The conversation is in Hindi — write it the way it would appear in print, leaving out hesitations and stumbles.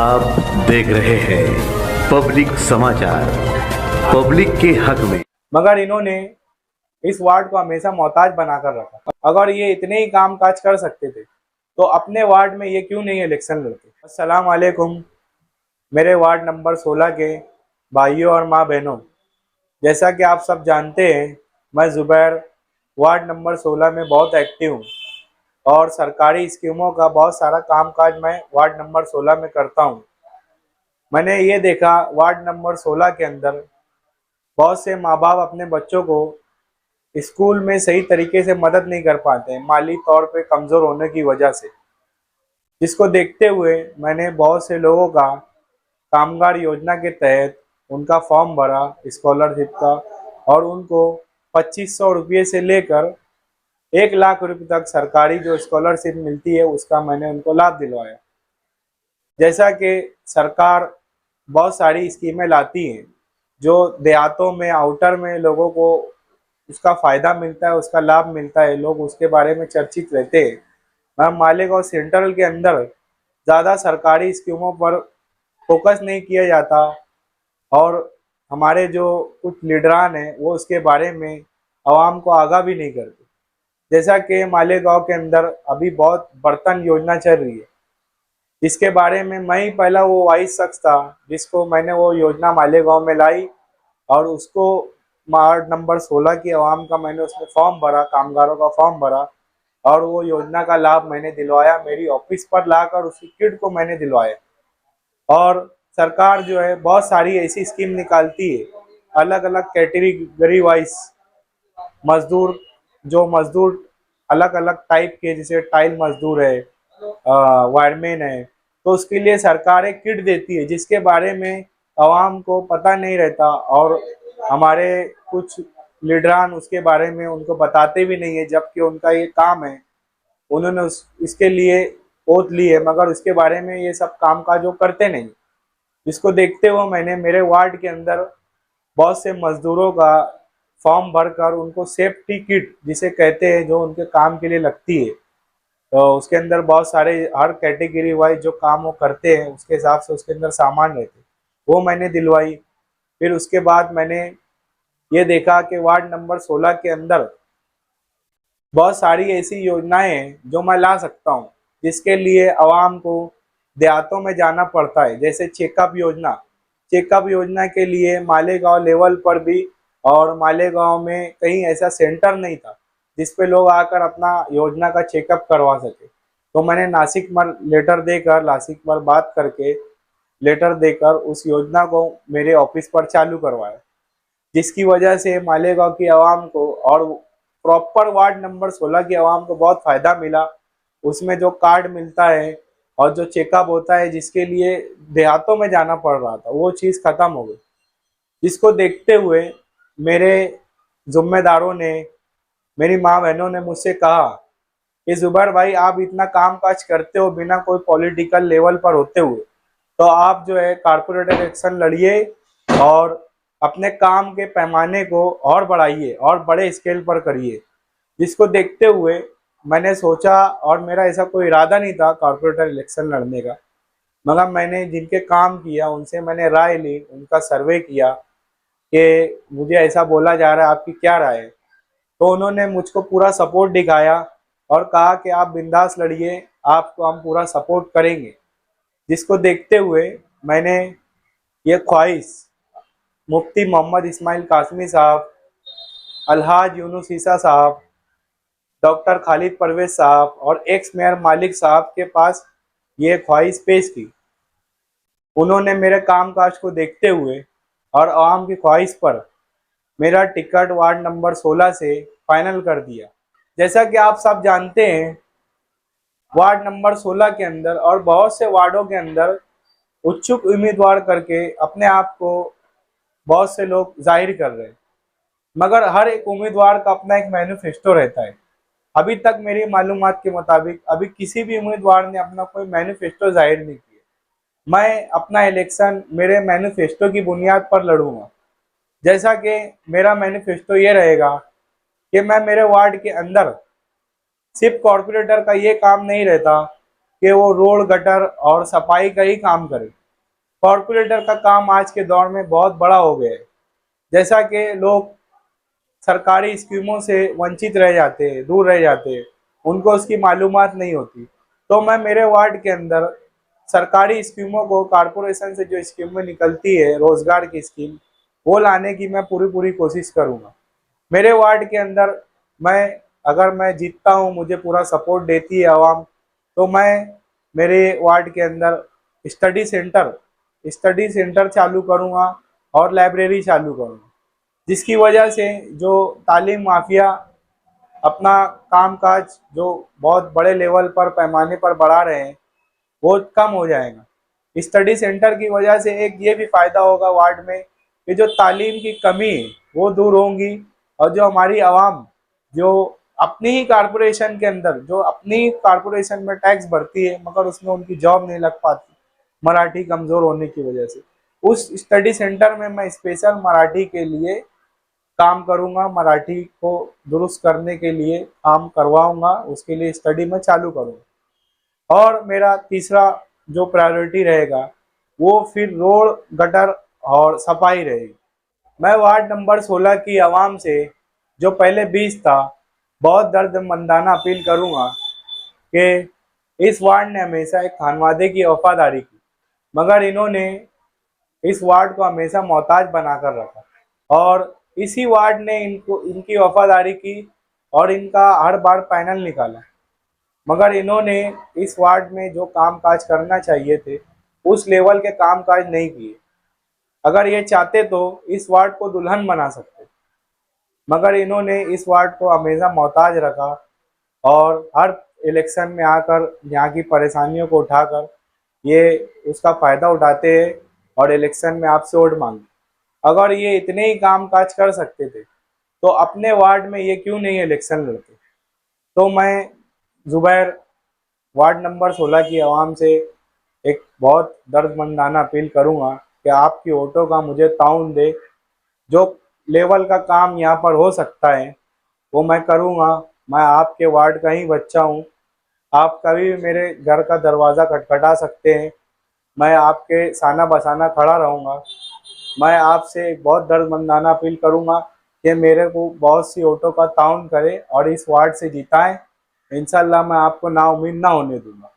आप देख रहे हैं पब्लिक समाचार, पब्लिक के हक में। मगर इन्होंने इस वार्ड को हमेशा मोहताज बनाकर रखा। अगर ये इतने ही काम काज कर सकते थे तो अपने वार्ड में ये क्यों नहीं इलेक्शन लड़ते। अस्सलाम वालेकुम मेरे वार्ड नंबर 16 के भाइयों और माँ बहनों, जैसा कि आप सब जानते हैं मैं जुबैर वार्ड नंबर 16 में बहुत एक्टिव हूँ और सरकारी स्कीमों का बहुत सारा कामकाज मैं वार्ड नंबर 16 में करता हूँ। मैंने ये देखा वार्ड नंबर 16 के अंदर बहुत से माँ बाप अपने बच्चों को स्कूल में सही तरीके से मदद नहीं कर पाते हैं, माली तौर पे कमज़ोर होने की वजह से। जिसको देखते हुए मैंने बहुत से लोगों का कामगार योजना के तहत उनका फॉर्म भरा स्कॉलरशिप का और उनको 2500 रुपये से लेकर 1 लाख रुपये तक सरकारी जो स्कॉलरशिप मिलती है उसका मैंने उनको लाभ दिलवाया। जैसा कि सरकार बहुत सारी स्कीमें लाती हैं जो देहातों में आउटर में लोगों को उसका फ़ायदा मिलता है, उसका लाभ मिलता है, लोग उसके बारे में चर्चित रहते हैं। मगर मालेगांव सेंट्रल के अंदर ज़्यादा सरकारी स्कीमों पर फोकस नहीं किया जाता और हमारे जो कुछ लीडरान हैं वो उसके बारे में आवाम को आगाह भी नहीं करते। जैसा कि मालेगांव के अंदर अभी बहुत बर्तन योजना चल रही है, जिसके बारे में मैं ही पहला वो वाइस शख्स था जिसको मैंने वो योजना मालेगांव में लाई और उसको वार्ड नंबर 16 की आवाम का मैंने उसमें फॉर्म भरा, कामगारों का फॉर्म भरा और वो योजना का लाभ मैंने दिलवाया। मेरी ऑफिस पर लाकर उसकी किट को मैंने दिलवाया। और सरकार जो है बहुत सारी ऐसी स्कीम निकालती है अलग अलग कैटेगरी वाइज मजदूर, जो मजदूर अलग अलग टाइप के, जैसे टाइल मजदूर है, वायरमैन है, तो उसके लिए सरकार एक किट देती है जिसके बारे में आवाम को पता नहीं रहता और हमारे कुछ लीडरान उसके बारे में उनको बताते भी नहीं है, जबकि उनका ये काम है। उन्होंने इसके लिए ओथ ली है मगर उसके बारे में ये सब काम काज वो करते नहीं। जिसको देखते हुए मैंने मेरे वार्ड के अंदर बहुत से मजदूरों का फॉर्म भरकर उनको सेफ्टी किट जिसे कहते हैं जो उनके काम के लिए लगती है, तो उसके अंदर बहुत सारे हर कैटेगरी वाइज जो काम वो करते हैं उसके हिसाब से उसके अंदर सामान रहते वो मैंने दिलवाई। फिर उसके बाद मैंने ये देखा कि वार्ड नंबर 16 के अंदर बहुत सारी ऐसी योजनाएं हैं जो मैं ला सकता हूं, जिसके लिए आवाम को देहातों में जाना पड़ता है। जैसे चेकअप योजना, चेकअप योजना के लिए मालेगांव लेवल पर भी और मालेगांव में कहीं ऐसा सेंटर नहीं था जिस पे लोग आकर अपना योजना का चेकअप करवा सके। तो मैंने नासिक पर लेटर देकर, नासिक पर बात करके लेटर देकर उस योजना को मेरे ऑफिस पर चालू करवाया, जिसकी वजह से मालेगांव की आवाम को और प्रॉपर वार्ड नंबर 16 की आवाम को बहुत फ़ायदा मिला। उसमें जो कार्ड मिलता है और जो चेकअप होता है जिसके लिए देहातों में जाना पड़ रहा था वो चीज़ ख़त्म हो गई। जिसको देखते हुए मेरे ज़िम्मेदारों ने, मेरी माँ बहनों ने मुझसे कहा कि जुबैर भाई आप इतना काम काज करते हो बिना कोई पॉलिटिकल लेवल पर होते हुए, तो आप जो है कारपोरेटर इलेक्शन लड़िए और अपने काम के पैमाने को और बढ़ाइए और बड़े स्केल पर करिए। जिसको देखते हुए मैंने सोचा, और मेरा ऐसा कोई इरादा नहीं था कारपोरेटर इलेक्शन लड़ने का, मगर मैंने जिनके काम किया उनसे मैंने राय ली, उनका सर्वे किया कि मुझे ऐसा बोला जा रहा है, आपकी क्या राय है। तो उन्होंने मुझको पूरा सपोर्ट दिखाया और कहा कि आप बिंदास लड़िए, आपको हम पूरा सपोर्ट करेंगे। जिसको देखते हुए मैंने ये ख्वाहिश मुफ्ती मोहम्मद इस्माइल कासमी साहब, अलहाज यूनुस ईसा साहब, डॉक्टर खालिद परवेज साहब और एक्स मेयर मालिक साहब के पास ये ख्वाहिश पेश की। उन्होंने मेरे कामकाज को देखते हुए और आवाम की ख्वाहिश पर मेरा टिकट वार्ड नंबर 16 से फाइनल कर दिया। जैसा कि आप सब जानते हैं वार्ड नंबर 16 के अंदर और बहुत से वार्डों के अंदर इच्छुक उम्मीदवार करके अपने आप को बहुत से लोग जाहिर कर रहे हैं, मगर हर एक उम्मीदवार का अपना एक मैनिफेस्टो रहता है। अभी तक मेरी मालूमात के मुताबिक अभी किसी भी उम्मीदवार ने अपना कोई मैनिफेस्टो जाहिर नहीं किया। मैं अपना इलेक्शन मेरे मैनिफेस्टो की बुनियाद पर लड़ूंगा। जैसा कि मेरा मैनिफेस्टो ये रहेगा कि मैं मेरे वार्ड के अंदर सिर्फ कॉर्पोरेटर का ये काम नहीं रहता कि वो रोड गटर और सफाई का ही काम करे। कॉरपोरेटर का काम आज के दौर में बहुत बड़ा हो गया है। जैसा कि लोग सरकारी स्कीमों से वंचित रह जाते हैं, दूर रह जाते हैं, उनको उसकी मालूमात नहीं होती। तो मैं मेरे वार्ड के अंदर सरकारी स्कीमों को, कॉरपोरेशन से जो स्कीमें निकलती है, रोजगार की स्कीम, वो लाने की मैं पूरी पूरी कोशिश करूँगा। मेरे वार्ड के अंदर अगर मैं जीतता हूँ, मुझे पूरा सपोर्ट देती है आवाम, तो मैं मेरे वार्ड के अंदर स्टडी सेंटर चालू करूँगा और लाइब्रेरी चालू करूँगा, जिसकी वजह से जो तालीम माफिया अपना कामकाज जो बहुत बड़े लेवल पर, पैमाने पर बढ़ा रहे हैं, वो कम हो जाएगा। स्टडी सेंटर की वजह से एक ये भी फायदा होगा वार्ड में कि जो तालीम की कमी है वो दूर होंगी, और जो हमारी आवाम जो अपनी ही कारपोरेशन के अंदर, जो अपनी कारपोरेशन में टैक्स भरती है मगर उसमें उनकी जॉब नहीं लग पाती मराठी कमज़ोर होने की वजह से, उस स्टडी सेंटर में मैं स्पेशल मराठी के लिए काम करूंगा, मराठी को दुरुस्त करने के लिए काम करवाऊंगा, उसके लिए स्टडी में चालू करूंगा। और मेरा तीसरा जो प्रायोरिटी रहेगा वो फिर रोड गटर और सफाई रहेगी। मैं वार्ड नंबर 16 की आवाम से, जो पहले 20 था, बहुत दर्दमंदाना अपील करूंगा कि इस वार्ड ने हमेशा एक खानवादे की वफादारी की, मगर इन्होंने इस वार्ड को हमेशा मोहताज बनाकर रखा, और इसी वार्ड ने इनकी वफादारी की और इनका हर बार पैनल निकाला, मगर इन्होंने इस वार्ड में जो काम काज करना चाहिए थे उस लेवल के काम काज नहीं किए। अगर ये चाहते तो इस वार्ड को दुल्हन बना सकते, मगर इन्होंने इस वार्ड को हमेशा मोहताज रखा और हर इलेक्शन में आकर यहाँ की परेशानियों को उठाकर ये उसका फ़ायदा उठाते हैं और इलेक्शन में आपसे वोट मांगते। अगर ये इतने ही काम काज कर सकते थे तो अपने वार्ड में ये क्यों नहीं इलेक्शन लड़ते। तो मैं जुबैर वार्ड नंबर 16 की आवाम से एक बहुत दर्दमंदाना अपील करूँगा कि आपकी वोटों का मुझे ताउन दे। जो लेवल का काम यहाँ पर हो सकता है वो मैं करूँगा। मैं आपके वार्ड का ही बच्चा हूँ, आप कभी भी मेरे घर का दरवाज़ा खटखटा सकते हैं, मैं आपके साना बसाना खड़ा रहूँगा। मैं आपसे एक बहुत दर्दमंदाना अपील करूँगा कि मेरे को बहुत सी वोटों का ताउन करें और इस वार्ड से जिताएं। इंशाल्लाह मैं आपको नाउम्मीद ना होने दूँगा।